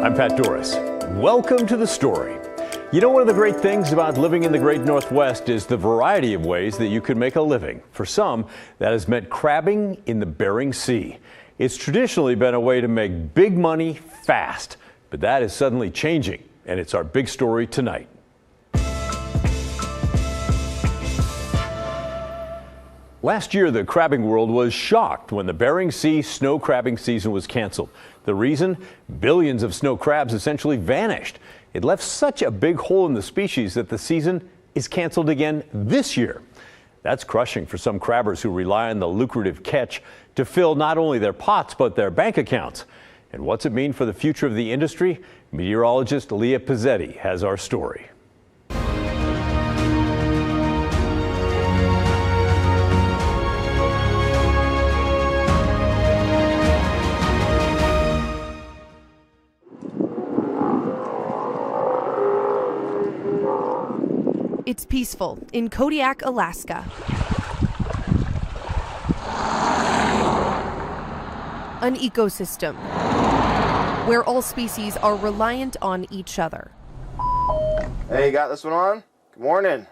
I'm Pat Doris. Welcome to The Story. You know, one of the great things about living in the great Northwest is the variety of ways that you can make a living. For some, that has meant crabbing in the Bering Sea. It's traditionally been a way to make big money fast, but that is suddenly changing, and it's our big story tonight. Last year, the crabbing world was shocked when the Bering Sea snow crabbing season was canceled. The reason? Billions of snow crabs essentially vanished. It left such a big hole in the species that the season is canceled again this year. That's crushing for some crabbers who rely on the lucrative catch to fill not only their pots, but their bank accounts. And what's it mean for the future of the industry? Meteorologist Leah Pizzetti has our story. It's peaceful in Kodiak, Alaska. An ecosystem where all species are reliant on each other. Hey, you got this one on? Good morning.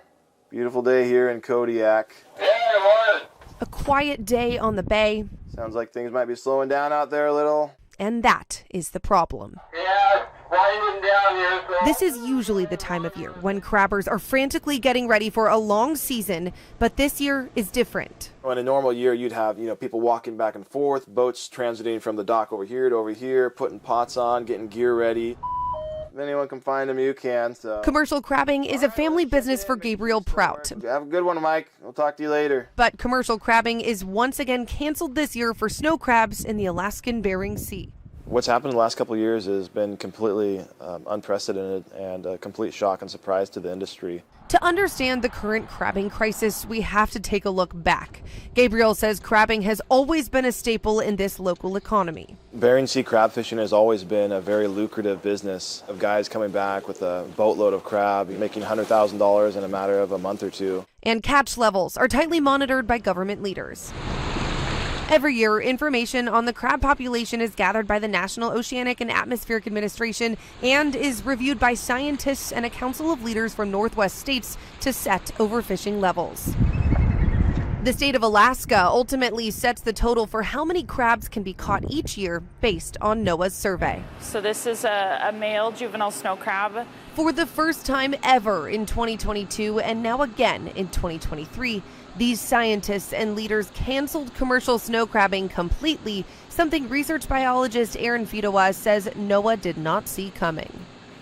Beautiful day here in Kodiak. Hey, good morning. A quiet day on the bay. Sounds like things might be slowing down out there a little. And that is the problem. Yeah, winding down here. So. This is usually the time of year when crabbers are frantically getting ready for a long season, but this year is different. In a normal year, you'd have, people walking back and forth, boats transiting from the dock over here to over here, putting pots on, getting gear ready. If anyone can find them, you can. So. Commercial crabbing is a family business for Gabriel Prout. Have a good one, Mike. We'll talk to you later. But commercial crabbing is once again canceled this year for snow crabs in the Alaskan Bering Sea. What's happened in the last couple of years has been completely unprecedented and a complete shock and surprise to the industry. To understand the current crabbing crisis, we have to take a look back. Gabriel says crabbing has always been a staple in this local economy. Bering Sea crab fishing has always been a very lucrative business of guys coming back with a boatload of crab, making $100,000 in a matter of a month or two. And catch levels are tightly monitored by government leaders. Every year, information on the crab population is gathered by the National Oceanic and Atmospheric Administration and is reviewed by scientists and a council of leaders from Northwest states to set overfishing levels. The state of Alaska ultimately sets the total for how many crabs can be caught each year based on NOAA's survey. So this is a male juvenile snow crab. For the first time ever in 2022 and now again in 2023, these scientists and leaders canceled commercial snow crabbing completely, something research biologist Aaron Fedowa says NOAA did not see coming.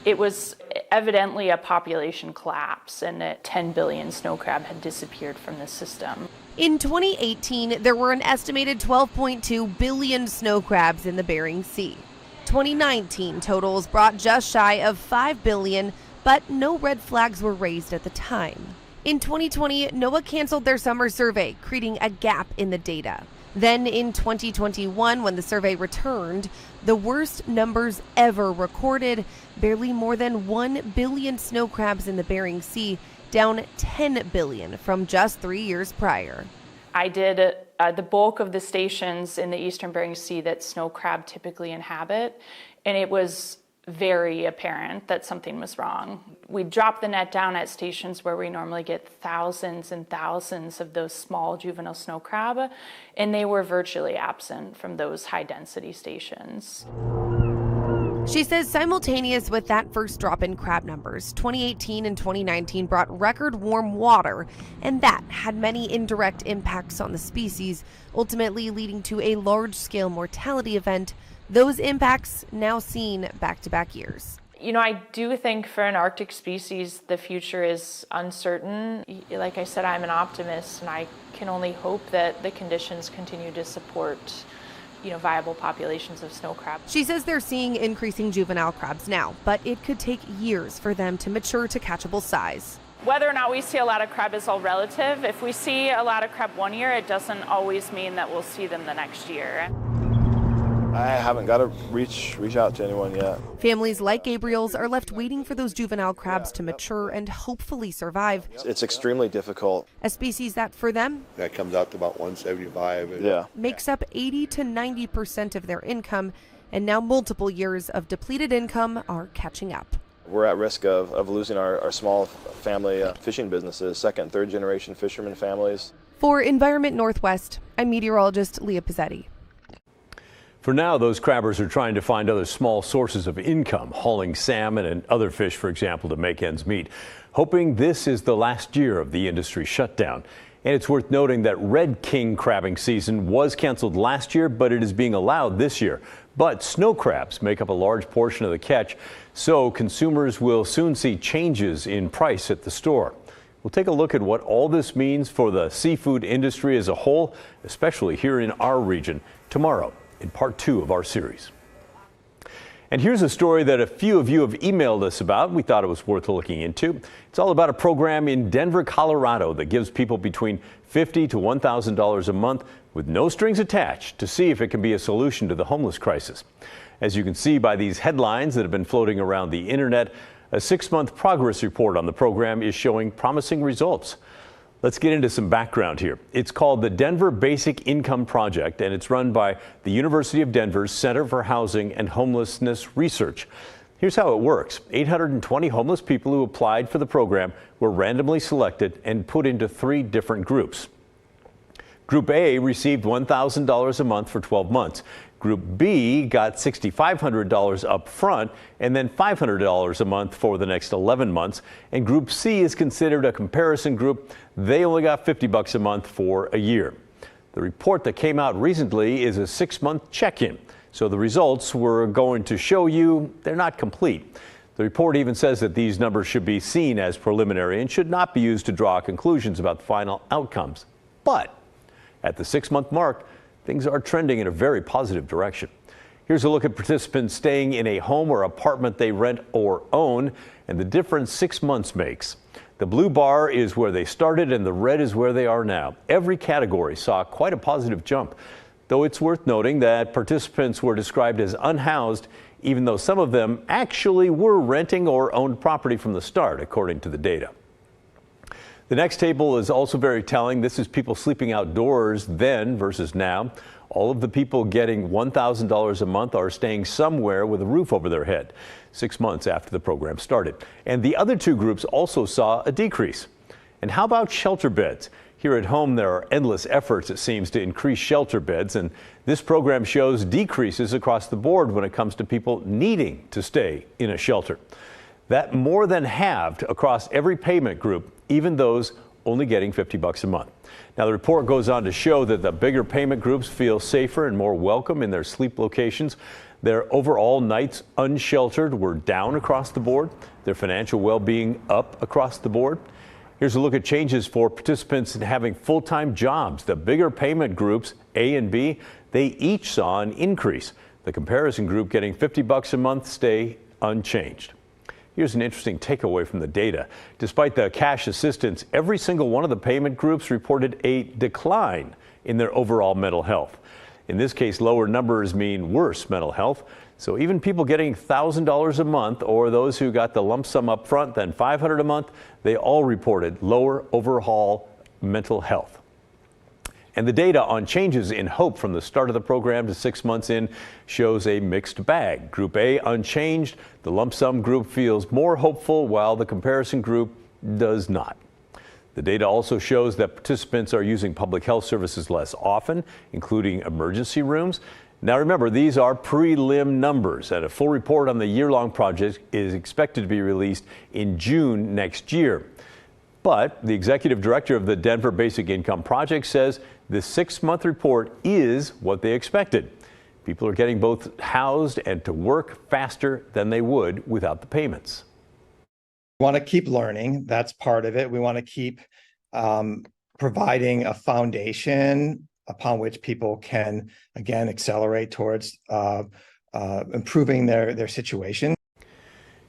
It was evidently a population collapse, and 10 billion snow crab had disappeared from the system. In 2018, there were an estimated 12.2 billion snow crabs in the Bering Sea. 2019 totals brought just shy of 5 billion, but no red flags were raised at the time. In 2020, NOAA canceled their summer survey, creating a gap in the data. Then in 2021, when the survey returned, the worst numbers ever recorded, barely more than 1 billion snow crabs in the Bering Sea, down 10 billion from just 3 years prior. I did the bulk of the stations in the eastern Bering Sea that snow crab typically inhabit, and it was very apparent that something was wrong. We dropped the net down at stations where we normally get thousands and thousands of those small juvenile snow crab, and they were virtually absent from those high density stations. She says simultaneous with that first drop in crab numbers, 2018 and 2019 brought record warm water, and that had many indirect impacts on the species, ultimately leading to a large-scale mortality event. Those impacts now seen back-to-back years. I do think for an Arctic species, the future is uncertain. Like I said, I'm an optimist, and I can only hope that the conditions continue to support viable populations of snow crab. She says they're seeing increasing juvenile crabs now, but it could take years for them to mature to catchable size. Whether or not we see a lot of crab is all relative. If we see a lot of crab one year, it doesn't always mean that we'll see them the next year. I haven't got to reach out to anyone yet. Families like Gabriel's are left waiting for those juvenile crabs to mature and hopefully survive. It's extremely difficult. A species that, for them, that comes out to about 175. makes up 80 to 90% of their income and now multiple years of depleted income are catching up. We're at risk of losing our small family fishing businesses, second and third generation fishermen families. For Environment Northwest, I'm meteorologist Leah Pizzetti. For now, those crabbers are trying to find other small sources of income, hauling salmon and other fish, for example, to make ends meet, hoping this is the last year of the industry shutdown. And it's worth noting that red king crabbing season was canceled last year, but it is being allowed this year. But snow crabs make up a large portion of the catch, so consumers will soon see changes in price at the store. We'll take a look at what all this means for the seafood industry as a whole, especially here in our region, tomorrow in part 2 of our series. And here's a story that a few of you have emailed us about. We thought it was worth looking into. It's all about a program in Denver, Colorado that gives people between $50 to $1,000 a month with no strings attached to see if it can be a solution to the homeless crisis. As you can see by these headlines that have been floating around the internet, a 6-month progress report on the program is showing promising results. Let's get into some background here. It's called the Denver Basic Income Project, and it's run by the University of Denver's Center for Housing and Homelessness Research. Here's how it works. 820 homeless people who applied for the program were randomly selected and put into 3 different groups. Group A received $1,000 a month for 12 months. Group B got $6,500 up front and then $500 a month for the next 11 months. And Group C is considered a comparison group. They only got $50 a month for a year. The report that came out recently is a 6-month check-in. So the results we're going to show you, they're not complete. The report even says that these numbers should be seen as preliminary and should not be used to draw conclusions about the final outcomes. But at the 6-month mark, things are trending in a very positive direction. Here's a look at participants staying in a home or apartment they rent or own and the difference 6 months makes. The blue bar is where they started and the red is where they are now. Every category saw quite a positive jump, though it's worth noting that participants were described as unhoused, even though some of them actually were renting or owned property from the start, according to the data. The next table is also very telling. This is people sleeping outdoors then versus now. All of the people getting $1,000 a month are staying somewhere with a roof over their head 6 months after the program started. And the other 2 groups also saw a decrease. And how about shelter beds? Here at home, there are endless efforts, it seems, to increase shelter beds. And this program shows decreases across the board when it comes to people needing to stay in a shelter. That more than halved across every payment group, even those only getting $50 a month. Now, the report goes on to show that the bigger payment groups feel safer and more welcome in their sleep locations. Their overall nights unsheltered were down across the board, their financial well-being up across the board. Here's a look at changes for participants in having full-time jobs. The bigger payment groups, A and B, they each saw an increase. The comparison group getting $50 a month stay unchanged. Here's an interesting takeaway from the data. Despite the cash assistance, every single one of the payment groups reported a decline in their overall mental health. In this case, lower numbers mean worse mental health. So even people getting $1,000 a month or those who got the lump sum up front, then $500 a month, they all reported lower overall mental health. And the data on changes in hope from the start of the program to 6 months in shows a mixed bag. Group A unchanged. The lump sum group feels more hopeful while the comparison group does not. The data also shows that participants are using public health services less often, including emergency rooms. Now remember, these are prelim numbers, and a full report on the year-long project is expected to be released in June next year. But the executive director of the Denver Basic Income Project says the 6-month report is what they expected. People are getting both housed and to work faster than they would without the payments. We want to keep learning. That's part of it. We want to keep providing a foundation upon which people can, again, accelerate towards improving their situation.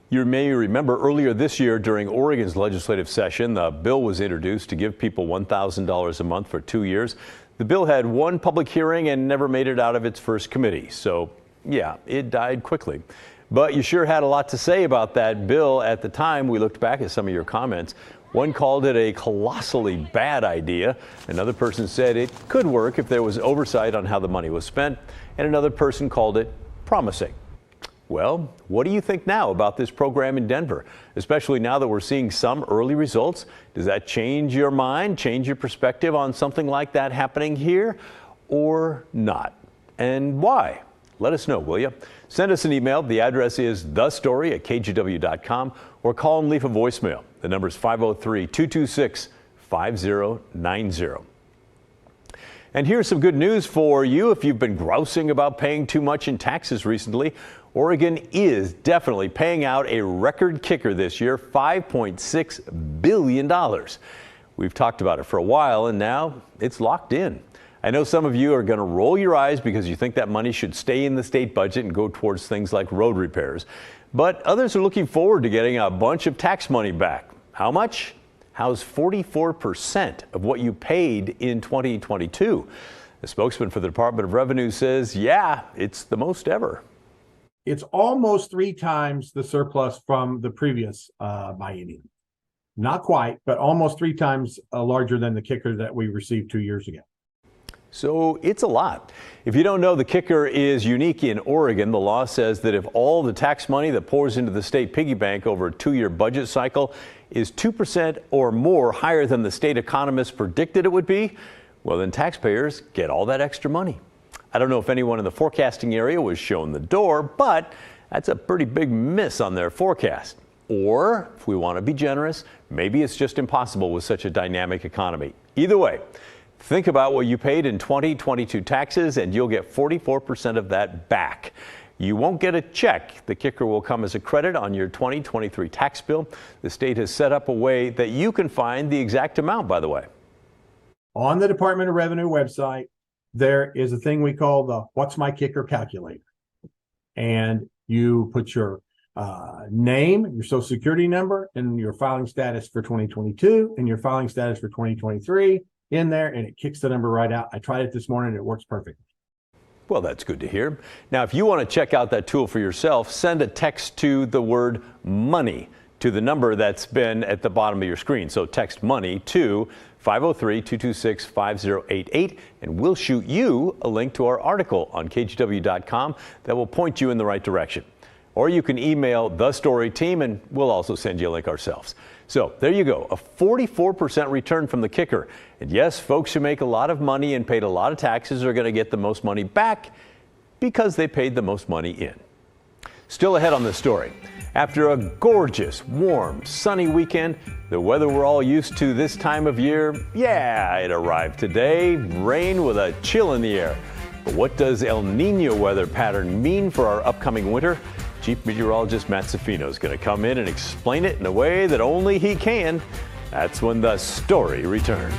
You may remember earlier this year during Oregon's legislative session, the bill was introduced to give people $1,000 a month for 2 years. The bill had one public hearing and never made it out of its first committee. So, yeah, it died quickly. But you sure had a lot to say about that bill at the time. We looked back at some of your comments. One called it a colossally bad idea. Another person said it could work if there was oversight on how the money was spent. And another person called it promising. Well, what do you think now about this program in Denver, especially now that we're seeing some early results? Does that change your mind, change your perspective on something like that happening here, or not? And why? Let us know, will you? Send us an email. The address is thestory@kgw.com, or call and leave a voicemail. The number is 503-226-5090. And here's some good news for you if you've been grousing about paying too much in taxes recently. Oregon is definitely paying out a record kicker this year, $5.6 billion. We've talked about it for a while, and now it's locked in. I know some of you are going to roll your eyes because you think that money should stay in the state budget and go towards things like road repairs. But others are looking forward to getting a bunch of tax money back. How much? How's 44% of what you paid in 2022? The spokesman for the Department of Revenue says, yeah, it's the most ever. It's almost 3 times the surplus from the previous biennium. Not quite, but almost 3 times larger than the kicker that we received 2 years ago. So it's a lot. If you don't know, the kicker is unique in Oregon. The law says that if all the tax money that pours into the state piggy bank over a 2-year budget cycle is 2% or more higher than the state economists predicted it would be, well, then taxpayers get all that extra money. I don't know if anyone in the forecasting area was shown the door, but that's a pretty big miss on their forecast. Or, if we want to be generous, maybe it's just impossible with such a dynamic economy. Either way, think about what you paid in 2022 taxes, and you'll get 44% of that back. You won't get a check. The kicker will come as a credit on your 2023 tax bill. The state has set up a way that you can find the exact amount, by the way. On the Department of Revenue website, there is a thing we call the What's My Kicker calculator. And you put your name, your social security number, and your filing status for 2022 and your filing status for 2023 in there, and it kicks the number right out. I tried it this morning. It works perfectly. Well, that's good to hear. Now, if you want to check out that tool for yourself, send a text to the word money to the number that's been at the bottom of your screen. So text money to 503-226-5088, and we'll shoot you a link to our article on kgw.com that will point you in the right direction. Or you can email the story team, and we'll also send you a link ourselves. So there you go, a 44% return from the kicker. And yes, folks who make a lot of money and paid a lot of taxes are going to get the most money back because they paid the most money in. Still ahead on the story. After a gorgeous, warm, sunny weekend, the weather we're all used to this time of year, yeah, it arrived today. Rain with a chill in the air. But what does El Nino weather pattern mean for our upcoming winter? Chief Meteorologist Matt Safino is going to come in and explain it in a way that only he can. That's when the story returns.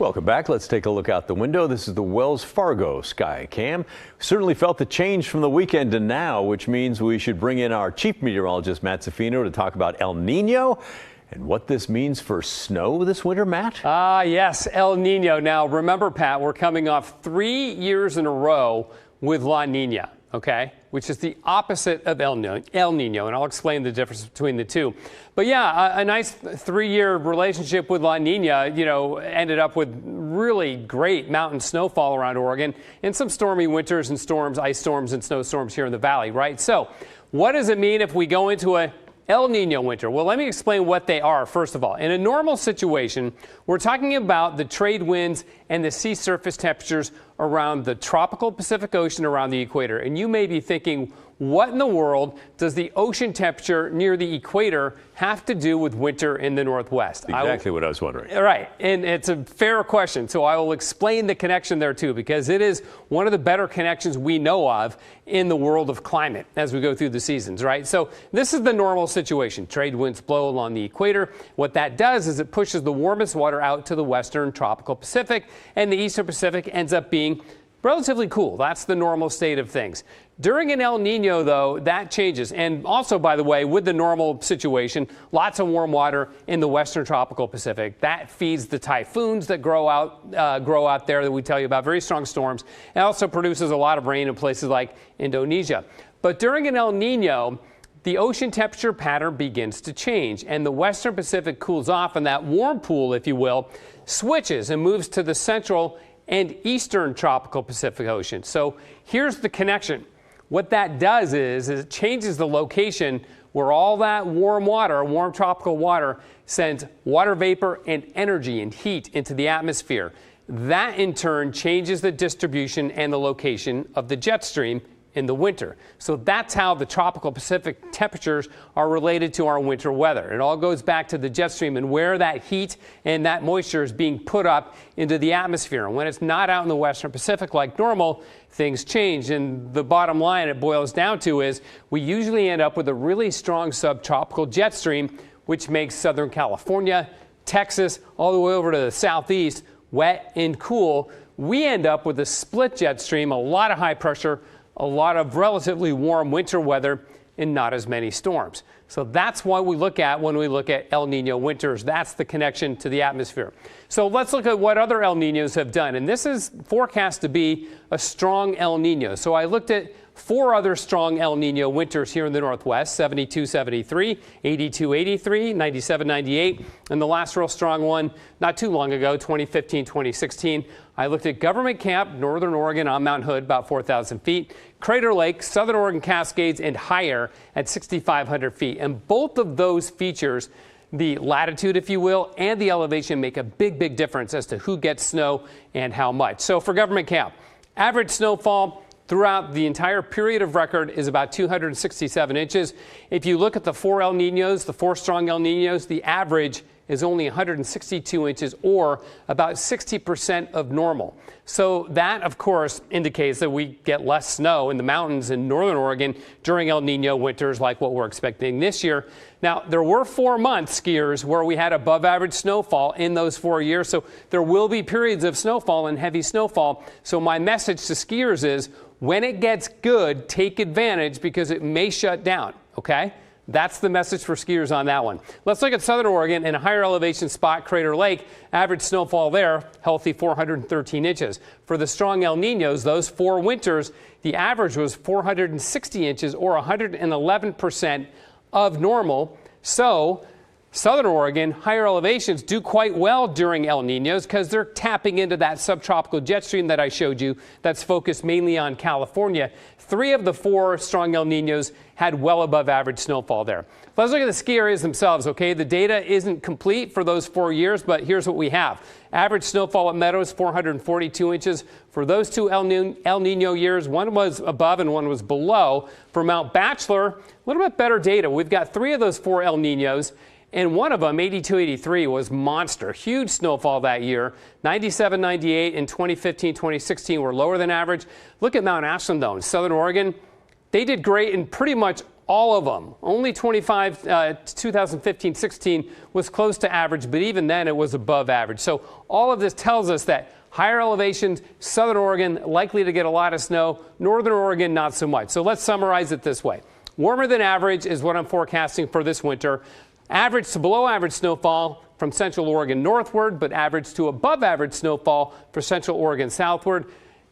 Welcome back. Let's take a look out the window. This is the Wells Fargo sky cam. Certainly felt the change from the weekend to now, which means we should bring in our chief meteorologist, Matt Zafino, to talk about El Nino and what this means for snow this winter, Matt. Yes, El Nino. Now, remember, Pat, we're coming off 3 years in a row with La Nina, okay, which is the opposite of El Nino, and I'll explain the difference between the two. But yeah, a nice 3-year relationship with La Nina, ended up with really great mountain snowfall around Oregon and some stormy winters and storms, ice storms and snowstorms here in the valley, right? So what does it mean if we go into a El Nino winter? Well, let me explain what they are, first of all. In a normal situation, we're talking about the trade winds and the sea surface temperatures around the tropical Pacific Ocean around the equator. And you may be thinking, what in the world does the ocean temperature near the equator have to do with winter in the Northwest? Exactly what I was wondering. Right, and it's a fair question, so I will explain the connection there too, because it is one of the better connections we know of in the world of climate as we go through the seasons, right? So this is the normal situation. Trade winds blow along the equator. What that does is it pushes the warmest water out to the western tropical Pacific, and the eastern Pacific ends up being relatively cool. That's the normal state of things. During an El Nino, though, that changes. And also, by the way, with the normal situation, lots of warm water in the western tropical Pacific. That feeds the typhoons that grow out there that we tell you about, very strong storms. It also produces a lot of rain in places like Indonesia. But during an El Nino, the ocean temperature pattern begins to change, and the western Pacific cools off, and that warm pool, if you will, switches and moves to the central and eastern tropical Pacific Ocean. So here's the connection. What that does is it changes the location where all that warm water, warm tropical water, sends water vapor and energy and heat into the atmosphere. That in turn changes the distribution and the location of the jet stream in the winter. So that's how the tropical Pacific temperatures are related to our winter weather. It all goes back to the jet stream and where that heat and that moisture is being put up into the atmosphere. And when it's not out in the western Pacific like normal, things change. And the bottom line it boils down to is we usually end up with a really strong subtropical jet stream, which makes Southern California, Texas, all the way over to the southeast, wet and cool. We end up with a split jet stream, a lot of high pressure, a lot of relatively warm winter weather, and not as many storms. So that's what we look at when we look at El Nino winters. That's the connection to the atmosphere. So let's look at what other El Ninos have done. And this is forecast to be a strong El Nino. So I looked at 4 other strong El Nino winters here in the Northwest, 72-73, 82-83, 97-98, and the last real strong one not too long ago, 2015-2016. I looked at Government Camp, Northern Oregon on Mount Hood, about 4,000 feet, Crater Lake, Southern Oregon Cascades, and higher at 6,500 feet. And both of those features, the latitude, if you will, and the elevation make a big, big difference as to who gets snow and how much. So for Government Camp, average snowfall throughout the entire period of record is about 267 inches. If you look at the 4 El Ninos, the 4 strong El Ninos, the average is only 162 inches, or about 60% of normal. So that, of course, indicates that we get less snow in the mountains in northern Oregon during El Nino winters like what we're expecting this year. Now, there were 4 months, skiers, where we had above average snowfall in those 4 years, so there will be periods of snowfall and heavy snowfall. So my message to skiers is, when it gets good, take advantage because it may shut down, okay? That's the message for skiers on that one. Let's look at Southern Oregon and a higher elevation spot, Crater Lake. Average snowfall there, healthy 413 inches. For the strong El Ninos, those 4 winters, the average was 460 inches, or 111% of normal. So Southern Oregon, higher elevations do quite well during El Ninos because they're tapping into that subtropical jet stream that I showed you that's focused mainly on California. 3 of the 4 strong El Ninos had well above average snowfall there. Let's look at the ski areas themselves, okay? The data isn't complete for those 4 years, but here's what we have. Average snowfall at Meadows, 442 inches. For those 2 El Nino years, one was above and one was below. For Mount Bachelor, a little bit better data. We've got 3 of those 4 El Ninos, and one of them, 82-83, was monster. Huge snowfall that year. 97-98 and 2015-2016 were lower than average. Look at Mount Ashland, though, in Southern Oregon. They did great in pretty much all of them. Only 2015-16 was close to average, but even then it was above average. So all of this tells us that higher elevations, southern Oregon likely to get a lot of snow, northern Oregon not so much. So let's summarize it this way. Warmer than average is what I'm forecasting for this winter. Average to below average snowfall from central Oregon northward, but average to above average snowfall for central Oregon southward.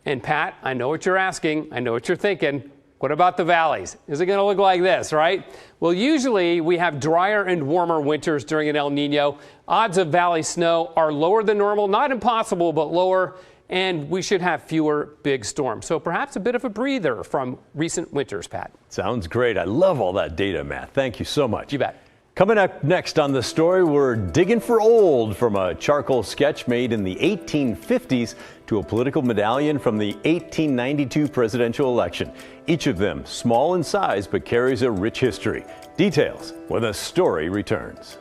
And Pat, I know what you're asking. I know what you're thinking. What about the valleys? Is it going to look like this, right? Well, usually we have drier and warmer winters during an El Nino. Odds of valley snow are lower than normal, not impossible, but lower, and we should have fewer big storms. So perhaps a bit of a breather from recent winters, Pat. Sounds great. I love all that data, Matt. Thank you so much. You bet. Coming up next on the story, we're digging for old, from a charcoal sketch made in the 1850s to a political medallion from the 1892 presidential election. Each of them small in size but carries a rich history. Details when the story returns.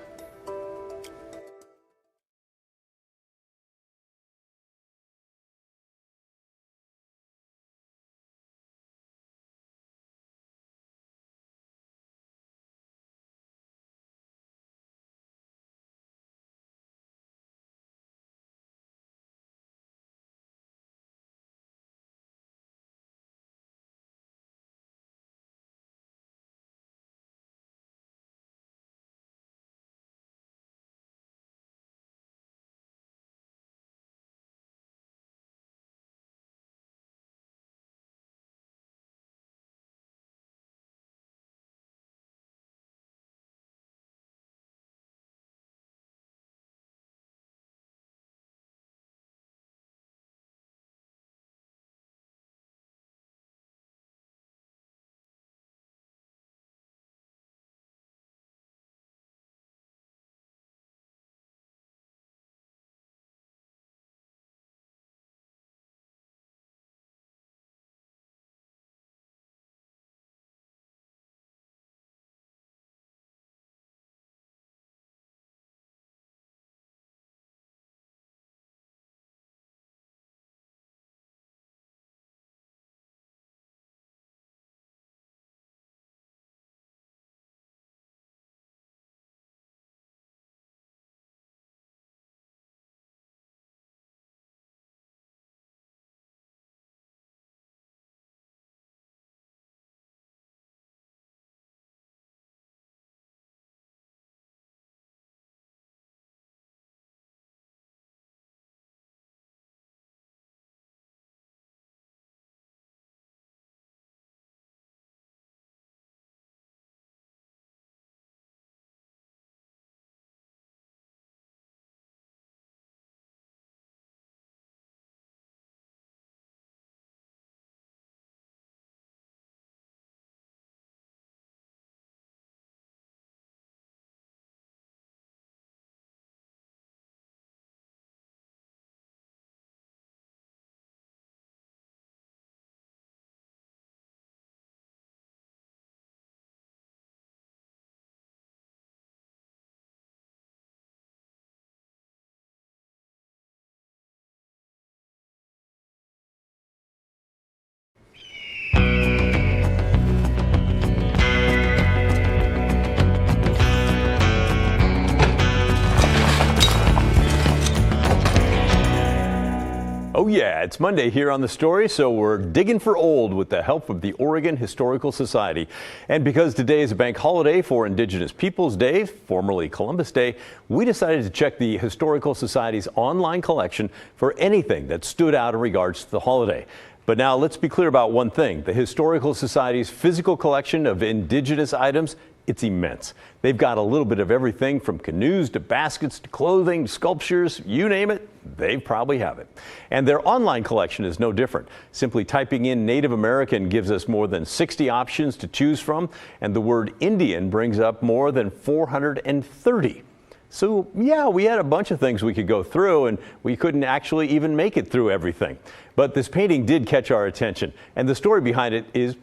Oh yeah, it's Monday here on The Story, so we're digging for old with the help of the Oregon Historical Society. And because today is a bank holiday for Indigenous Peoples Day, formerly Columbus Day, we decided to check the Historical Society's online collection for anything that stood out in regards to the holiday. But now let's be clear about one thing. The Historical Society's physical collection of Indigenous items, it's immense. They've got a little bit of everything from canoes to baskets to clothing, sculptures, you name it, they probably have it. And their online collection is no different. Simply typing in Native American gives us more than 60 options to choose from, and the word Indian brings up more than 430. So yeah, we had a bunch of things we could go through, and we couldn't actually even make it through everything. But this painting did catch our attention, and the story behind it is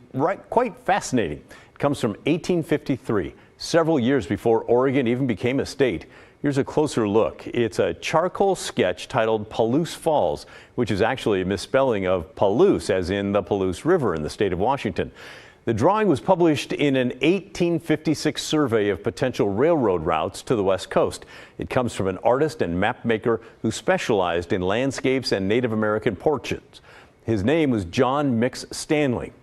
quite fascinating. It comes from 1853, several years before Oregon even became a state. Here's a closer look. It's a charcoal sketch titled Palouse Falls, which is actually a misspelling of Palouse, as in the Palouse River in the state of Washington. The drawing was published in an 1856 survey of potential railroad routes to the West Coast. It comes from an artist and map maker who specialized in landscapes and Native American portraits. His name was John Mix Stanley.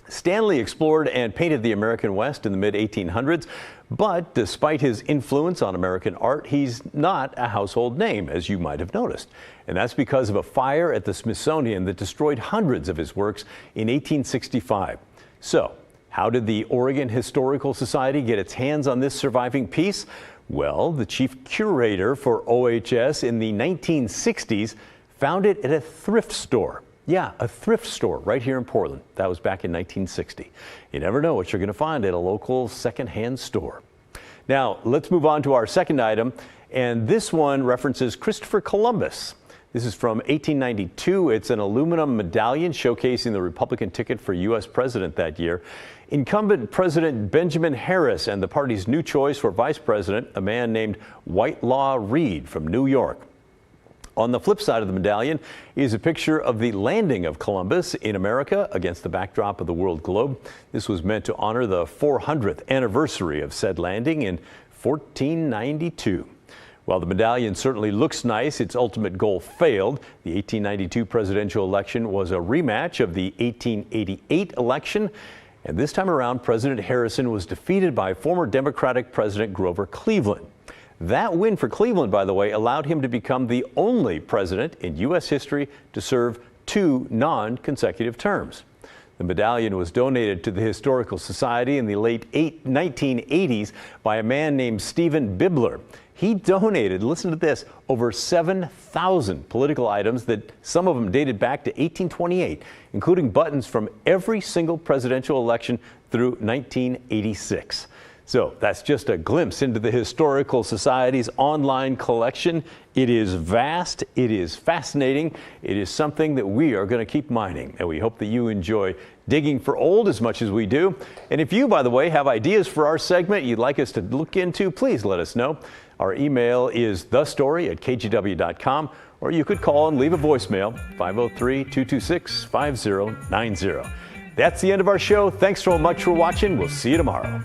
Stanley explored and painted the American West in the mid-1800s, but despite his influence on American art, he's not a household name, as you might have noticed. And that's because of a fire at the Smithsonian that destroyed hundreds of his works in 1865. So, how did the Oregon Historical Society get its hands on this surviving piece? Well, the chief curator for OHS in the 1960s found it at a thrift store. Yeah, a thrift store right here in Portland. That was back in 1960. You never know what you're going to find at a local secondhand store. Now, let's move on to our second item, and this one references Christopher Columbus. This is from 1892. It's an aluminum medallion showcasing the Republican ticket for U.S. president that year. Incumbent President Benjamin Harris and the party's new choice for vice president, a man named Whitelaw Reid from New York. On the flip side of the medallion is a picture of the landing of Columbus in America against the backdrop of the world globe. This was meant to honor the 400th anniversary of said landing in 1492. While the medallion certainly looks nice, its ultimate goal failed. The 1892 presidential election was a rematch of the 1888 election. And this time around, President Harrison was defeated by former Democratic President Grover Cleveland. That win for Cleveland, by the way, allowed him to become the only president in U.S. history to serve 2 non-consecutive terms. The medallion was donated to the Historical Society in the late 1980s by a man named Stephen Bibler. He donated, listen to this, over 7,000 political items that some of them dated back to 1828, including buttons from every single presidential election through 1986. So that's just a glimpse into the Historical Society's online collection. It is vast, it is fascinating, it is something that we are going to keep mining, and we hope that you enjoy digging for old as much as we do. And if you, by the way, have ideas for our segment you'd like us to look into, please let us know. Our email is thestory@kgw.com, or you could call and leave a voicemail, 503-226-5090. That's the end of our show. Thanks so much for watching. We'll see you tomorrow.